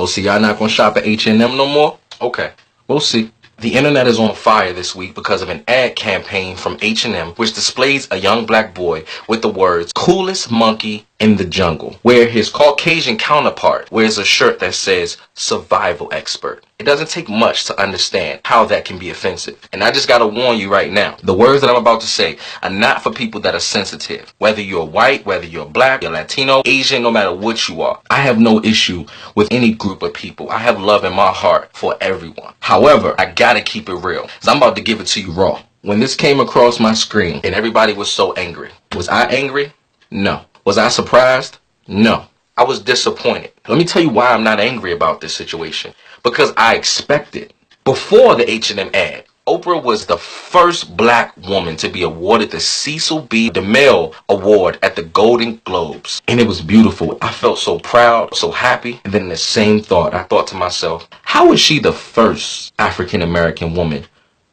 Oh, so y'all not gonna shop at H&M no more? Okay, we'll see. The internet is on fire this week because of an ad campaign from H&M which displays a young black boy with the words "coolest monkey in the jungle," where his Caucasian counterpart wears a shirt that says "survival expert." It doesn't take much to understand how that can be offensive. And I just gotta warn you right now, the words that I'm about to say are not for people that are sensitive. Whether you're white, whether you're black, you're Latino, Asian, no matter what you are. I have no issue with any group of people. I have love in my heart for everyone. However, I gotta keep it real, because I'm about to give it to you raw. When this came across my screen and everybody was so angry, was I angry? No. Was I surprised? No. I was disappointed. Let me tell you why I'm not angry about this situation. Because I expected. Before the H&M ad, Oprah was the first black woman to be awarded the Cecil B. DeMille Award at the Golden Globes. And it was beautiful. I felt so proud, so happy. And then in the same thought, I thought to myself, how is she the first African American woman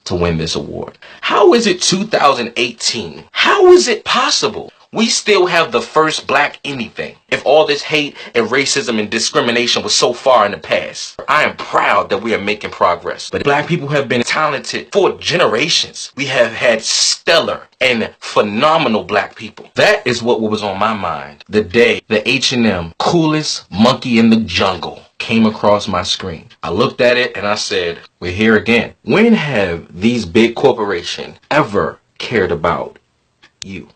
to win this award? How is it 2018? How is it possible? We still have the first black anything. If all this hate and racism and discrimination was so far in the past, I am proud that we are making progress. But black people have been talented for generations. We have had stellar and phenomenal black people. That is what was on my mind the day the H&M coolest monkey in the jungle came across my screen. I looked at it and I said, we're here again. When have these big corporations ever cared about you?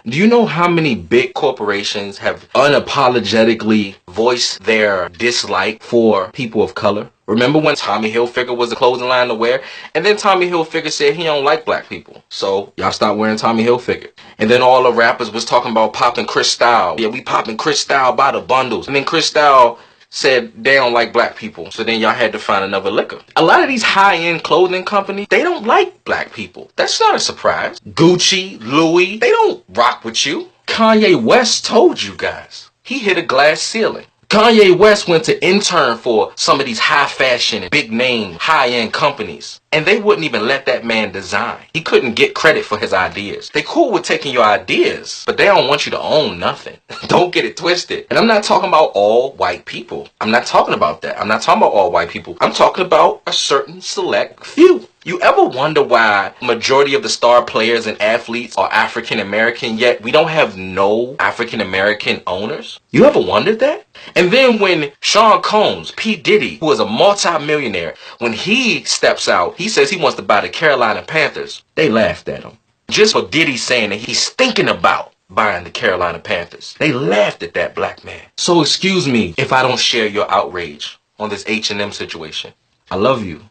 Do you know how many big corporations have unapologetically voiced their dislike for people of color? Remember when Tommy Hilfiger was the clothing line to wear? And then Tommy Hilfiger said he don't like black people. So y'all stop wearing Tommy Hilfiger. And then all the rappers was talking about popping Cristal. Yeah, we popping Cristal by the bundles. And then Cristal said they don't like black people, so then y'all had to find another liquor. A lot of these high-end clothing companies, they don't like black people. That's not a surprise. Gucci, Louis, they don't rock with you. Kanye West told you guys. He hit a glass ceiling. Kanye West went to intern for some of these high fashion and big name high-end companies, and they wouldn't even let that man design. He couldn't get credit for his ideas. They cool with taking your ideas, but they don't want you to own nothing. Don't get it twisted. And I'm not talking about all white people. I'm not talking about that. I'm not talking about all white people. I'm talking about a certain select few. You ever wonder why majority of the star players and athletes are African American, yet we don't have no African American owners? You ever wondered that? And then when Sean Combs, P. Diddy, who is a multi-millionaire, when he steps out, he says he wants to buy the Carolina Panthers. They laughed at him. Just for Diddy saying that he's thinking about buying the Carolina Panthers. They laughed at that black man. So excuse me if I don't share your outrage on this H&M situation. I love you.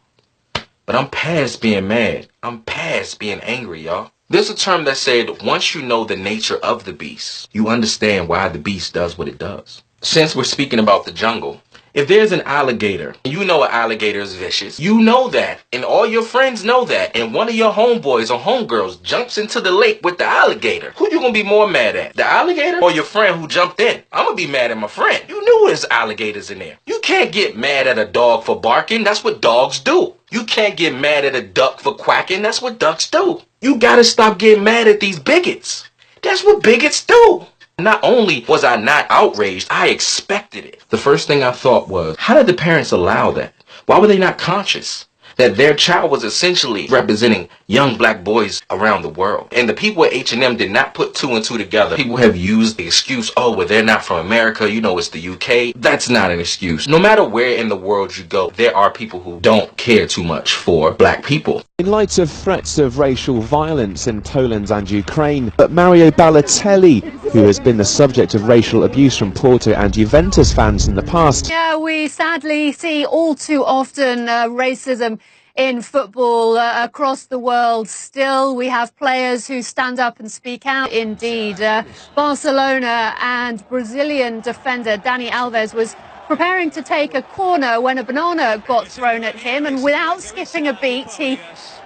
But I'm past being mad. I'm past being angry, y'all. There's a term that said, once you know the nature of the beast, you understand why the beast does what it does. Since we're speaking about the jungle, if there's an alligator, you know an alligator is vicious. You know that, and all your friends know that, and one of your homeboys or homegirls jumps into the lake with the alligator. Who you gonna be more mad at? The alligator or your friend who jumped in? I'm gonna be mad at my friend. You knew there's alligators in there. You can't get mad at a dog for barking. That's what dogs do. You can't get mad at a duck for quacking. That's what ducks do. You gotta stop getting mad at these bigots. That's what bigots do. Not only was I not outraged, I expected it. The first thing I thought was, how did the parents allow that? Why were they not conscious that their child was essentially representing young black boys around the world? And the people at H&M did not put two and two together. People have used the excuse, oh, well, they're not from America, you know, it's the UK. That's not an excuse. No matter where in the world you go, there are people who don't care too much for black people. In light of threats of racial violence in Poland and Ukraine, but Mario Balotelli, who has been the subject of racial abuse from Porto and Juventus fans in the past. Yeah, we sadly see all too often racism in football across the world. Still, we have players who stand up and speak out. Indeed, Barcelona and Brazilian defender Dani Alves was preparing to take a corner when a banana got thrown at him, and without skipping a beat, he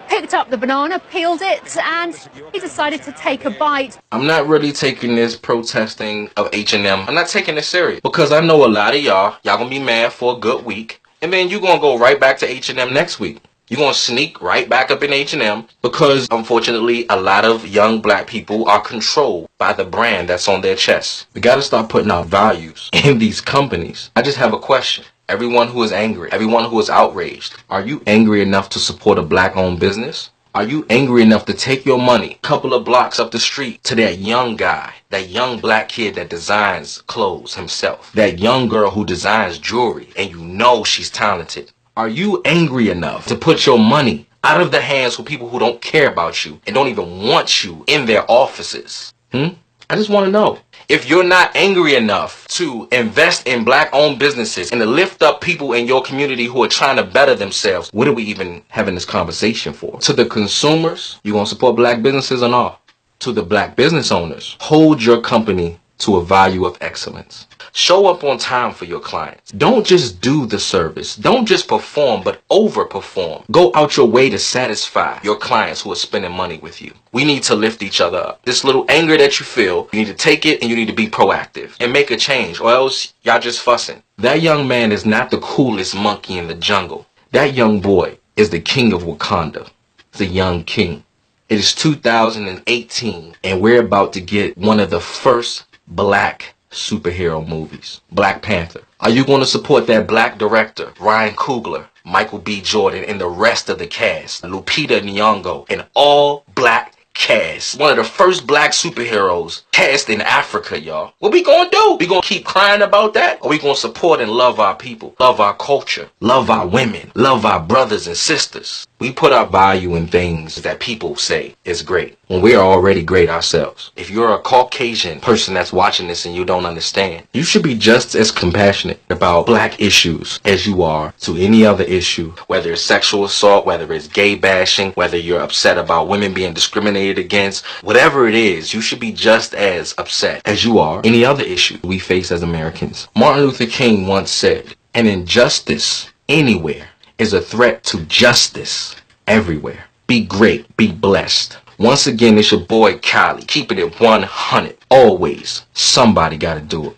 picked up the banana, peeled it, and he decided to take a bite. I'm not really taking this protesting of H&M. I'm not taking it serious because I know a lot of y'all gonna be mad for a good week, and then you're gonna go right back to H&M next week. You're going to sneak right back up in H&M because, unfortunately, a lot of young black people are controlled by the brand that's on their chest. We got to start putting our values in these companies. I just have a question. Everyone who is angry, everyone who is outraged, are you angry enough to support a black-owned business? Are you angry enough to take your money a couple of blocks up the street to that young guy, that young black kid that designs clothes himself, that young girl who designs jewelry and you know she's talented? Are you angry enough to put your money out of the hands of people who don't care about you and don't even want you in their offices? I just want to know. If you're not angry enough to invest in black-owned businesses and to lift up people in your community who are trying to better themselves, what are we even having this conversation for? To the consumers, you gonna support black businesses or not? To the black business owners, hold your company to a value of excellence. Show up on time for your clients. Don't just do the service. Don't just perform, but overperform. Go out your way to satisfy your clients who are spending money with you. We need to lift each other up. This little anger that you feel, you need to take it and you need to be proactive and make a change, or else y'all just fussing. That young man is not the coolest monkey in the jungle. That young boy is the king of Wakanda. The young king. It is 2018 and we're about to get one of the first black superhero movies, Black Panther. Are you going to support that black director, Ryan Coogler, Michael B. Jordan, and the rest of the cast, Lupita Nyong'o, and all black cast? One of the first black superheroes cast in Africa, y'all. What we gonna do? We gonna keep crying about that? Or we gonna support and love our people, love our culture, love our women, love our brothers and sisters? We put our value in things that people say is great when we are already great ourselves. If you're a Caucasian person that's watching this and you don't understand, you should be just as compassionate about black issues as you are to any other issue, whether it's sexual assault, whether it's gay bashing, whether you're upset about women being discriminated against, whatever it is, you should be just as upset as you are any other issue we face as Americans. Martin Luther King once said, "An injustice anywhere is a threat to justice everywhere." Be great. Be blessed. Once again, it's your boy Kylie. Keeping it 100. Always. Somebody gotta do it.